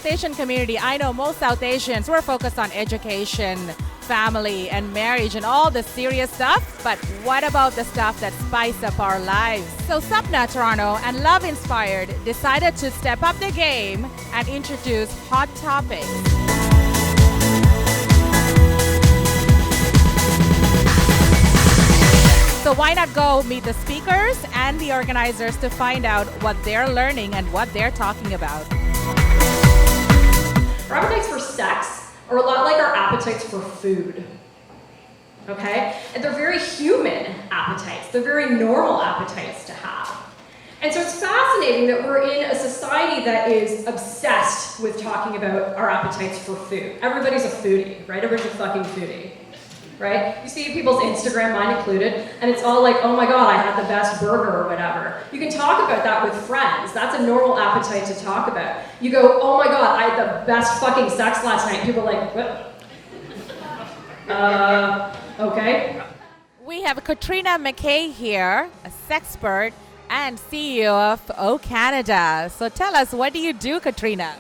South Asian community, I know most South Asians, we're focused on education, family, and marriage, and all the serious stuff. But what about the stuff that spice up our lives? So Sapna Toronto and Love Inspired decided to step up their game and introduce Hot Topics. So why not go meet the speakers and the organizers to find out what they're learning and what they're talking about. Our appetites for sex are a lot like our appetites for food. Okay? And they're very human appetites. They're very normal appetites to have. And so it's fascinating that we're in a society that is obsessed with talking about our appetites for food. Everybody's a foodie, right? Everybody's a fucking foodie. Right? You see people's Instagram, mine included, and it's all like, oh my god, I had the best burger or whatever. You can talk about that with friends. That's a normal appetite to talk about. You go, oh my god, I had the best fucking sex last night. People are like, what? Okay. We have Katrina McKay here, a sexpert and CEO of O Canada. So tell us, what do you do, Katrina?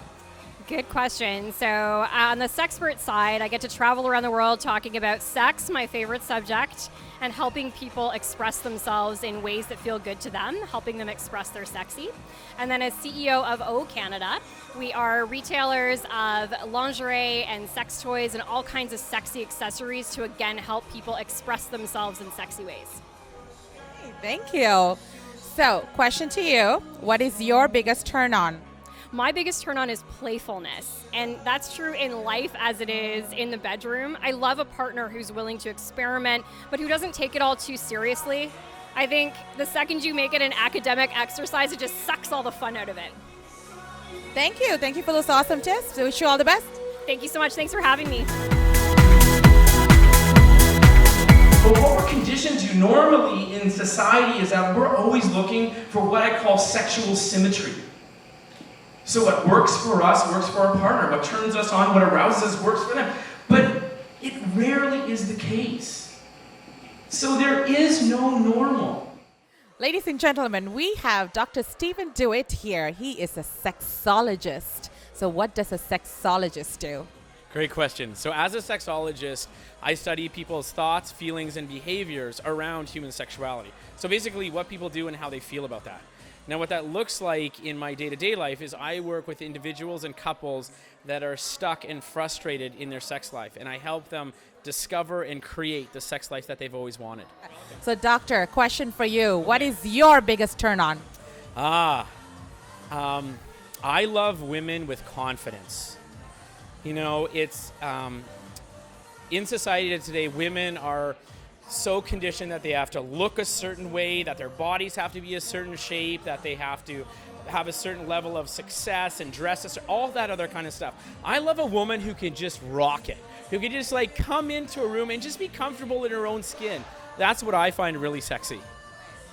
Good question. So on the sexpert side, I get to travel around the world talking about sex, my favorite subject, and helping people express themselves in ways that feel good to them, helping them express their sexy. And then as CEO of O Canada, we are retailers of lingerie and sex toys and all kinds of sexy accessories to, again, help people express themselves in sexy ways. Hey, thank you. So, question to you. What is your biggest turn on? My biggest turn on is playfulness, and that's true in life as it is in the bedroom. I love a partner who's willing to experiment, but who doesn't take it all too seriously. I think the second you make it an academic exercise, it just sucks all the fun out of it. Thank you. Thank you for those awesome tips. I wish you all the best. Thank you so much. Thanks for having me. But what we're conditioned to normally in society is that we're always looking for what I call sexual symmetry. So what works for us works for our partner. What turns us on, what arouses us works for them. But it rarely is the case. So there is no normal. Ladies and gentlemen, we have Dr. Stephen Dewitt here. He is a sexologist. So what does a sexologist do? Great question. So as a sexologist, I study people's thoughts, feelings, and behaviors around human sexuality. So basically what people do and how they feel about that. Now what that looks like in my day-to-day life is I work with individuals and couples that are stuck and frustrated in their sex life, and I help them discover and create the sex life that they've always wanted. So doctor, question for you. What is your biggest turn on? I love women with confidence. You know, it's in society today, women are so conditioned that they have to look a certain way, that their bodies have to be a certain shape, that they have to have a certain level of success and dress, all that other kind of stuff. I love a woman who can just rock it, who can just like come into a room and just be comfortable in her own skin. That's what I find really sexy.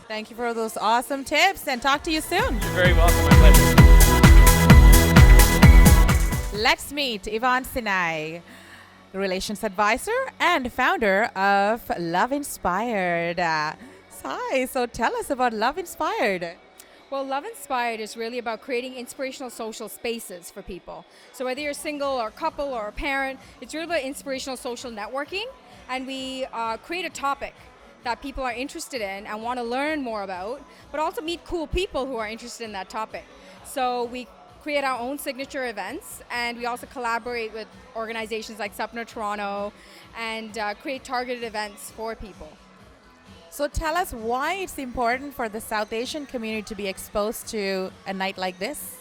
Thank you for those awesome tips, and talk to you soon. You're very welcome. My pleasure. Let's meet Yvonne Sinai, Relations Advisor and founder of Love Inspired. Hi, so tell us about Love Inspired. Well, Love Inspired is really about creating inspirational social spaces for people. So whether you're single or a couple or a parent, it's really about inspirational social networking. And we create a topic that people are interested in and want to learn more about, but also meet cool people who are interested in that topic. So we create our own signature events, and we also collaborate with organizations like Sapna Toronto and create targeted events for people. So tell us why it's important for the South Asian community to be exposed to a night like this.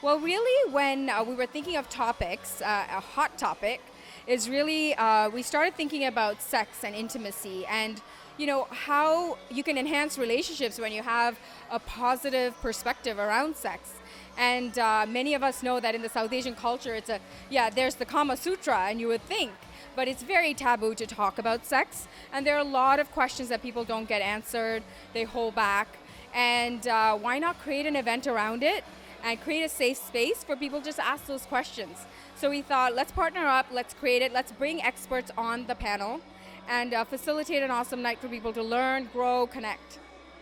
Well, really, when we were thinking of topics, a hot topic is really, we started thinking about sex and intimacy and how you can enhance relationships when you have a positive perspective around sex. And many of us know that in the South Asian culture, there's the Kama Sutra, and you would think, but it's very taboo to talk about sex. And there are a lot of questions that people don't get answered, they hold back. And why not create an event around it and create a safe space for people just to ask those questions? So we thought, let's partner up, let's create it, let's bring experts on the panel and facilitate an awesome night for people to learn, grow, connect.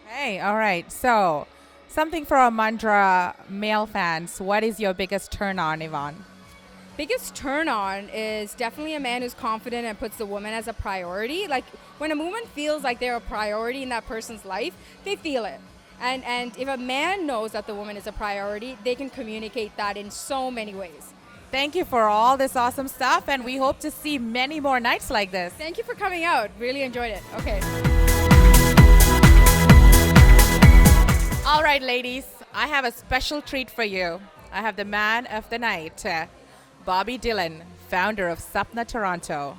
Hey, all right. So something for our Mandraa male fans. What is your biggest turn on, Yvonne? biggest turn on is definitely a man who's confident and puts the woman as a priority. Like when a woman feels like they're a priority in that person's life, they feel it. And if a man knows that the woman is a priority, they can communicate that in so many ways. Thank you for all this awesome stuff, and we hope to see many more nights like this. Thank you for coming out. Really enjoyed it. Okay. All right, ladies, I have a special treat for you. I have the man of the night, Bobby Dillon, founder of Sapna Toronto.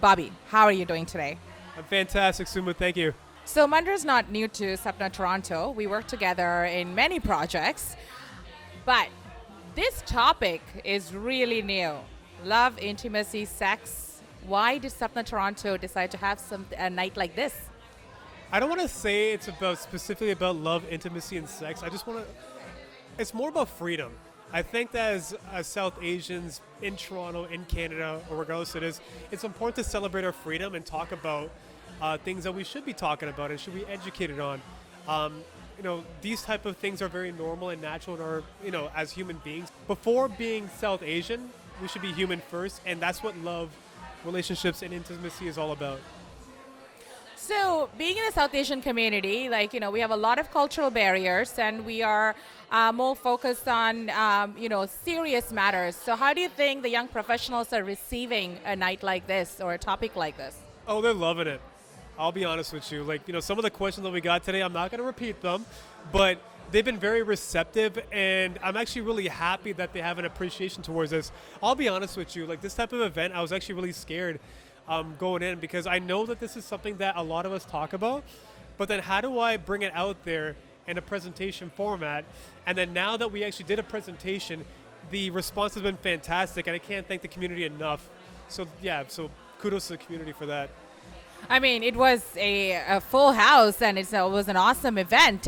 Bobby, how are you doing today? I'm fantastic, Suma. Thank you. So Mandra's not new to Sapna Toronto. We work together in many projects, but this topic is really new. Love, intimacy, sex. Why did Sapna Toronto decide to have a night like this? I don't want to say it's about specifically about love, intimacy, and sex. I just want to. It's more about freedom. I think that as South Asians in Toronto, in Canada, or regardless it is, it's important to celebrate our freedom and talk about things that we should be talking about and should be educated on. These type of things are very normal and natural in our, as human beings. Before being South Asian, we should be human first, and that's what love, relationships, and intimacy is all about. So being in the South Asian community, we have a lot of cultural barriers, and we are more focused on, serious matters. So how do you think the young professionals are receiving a night like this or a topic like this? Oh, they're loving it. I'll be honest with you. Some of the questions that we got today, I'm not going to repeat them, but they've been very receptive, and I'm actually really happy that they have an appreciation towards this. I'll be honest with you. This type of event, I was actually really scared going in, because I know that this is something that a lot of us talk about, but then how do I bring it out there in a presentation format? And then now that we actually did a presentation, the response has been fantastic, and I can't thank the community enough. So kudos to the community for that. I mean, it was a full house, and it was an awesome event.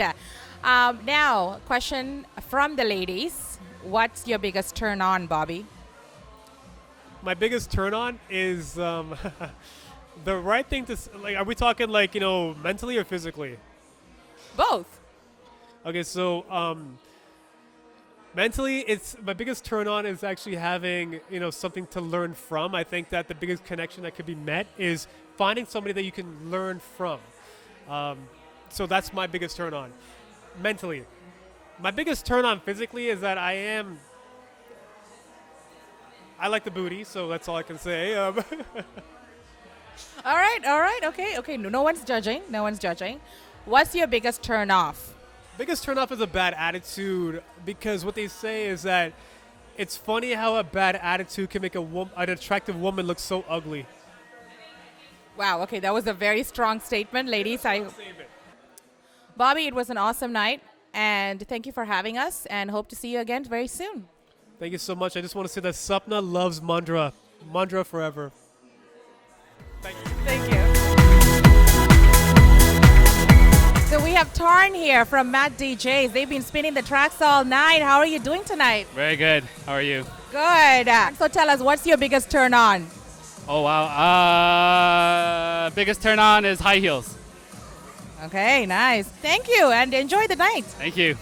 Now, question from the ladies. What's your biggest turn on, Bobby? My biggest turn on is the right thing to, are we talking mentally or physically? Both. Okay, so mentally, my biggest turn on is actually having, something to learn from. I think that the biggest connection that could be met is finding somebody that you can learn from. So that's my biggest turn on mentally. My biggest turn on physically is that I like the booty, so that's all I can say. All right. Okay. No one's judging. What's your biggest turn off? Biggest turn off is a bad attitude, because what they say is that it's funny how a bad attitude can make an attractive woman look so ugly. Wow, okay, that was a very strong statement, ladies. Bobby, it was an awesome night, and thank you for having us, and hope to see you again very soon. Thank you so much. I just want to say that Sapna loves Mandraa. Mandraa forever. Thank you. Thank you. So we have Tarn here from Matt DJs. They've been spinning the tracks all night. How are you doing tonight? Very good. How are you? Good. So tell us, what's your biggest turn on? Oh, wow. Biggest turn on is high heels. Okay, nice. Thank you, and enjoy the night. Thank you.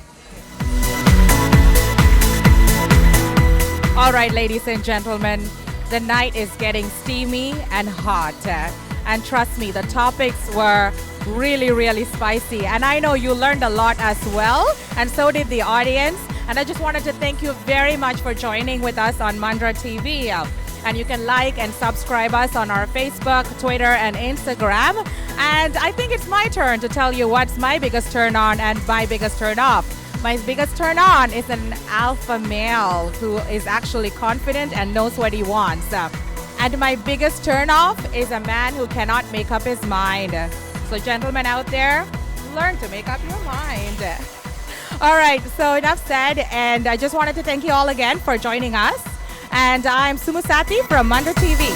All right, ladies and gentlemen, the night is getting steamy and hot. And trust me, the topics were really, really spicy. And I know you learned a lot as well, and so did the audience. And I just wanted to thank you very much for joining with us on Mandraa TV. And you can like and subscribe us on our Facebook, Twitter, and Instagram. And I think it's my turn to tell you what's my biggest turn on and my biggest turn off. My biggest turn on is an alpha male who is actually confident and knows what he wants. And my biggest turn off is a man who cannot make up his mind. So gentlemen out there, learn to make up your mind. All right, so enough said, and I just wanted to thank you all again for joining us. And I'm Sumusati from Mandraa TV.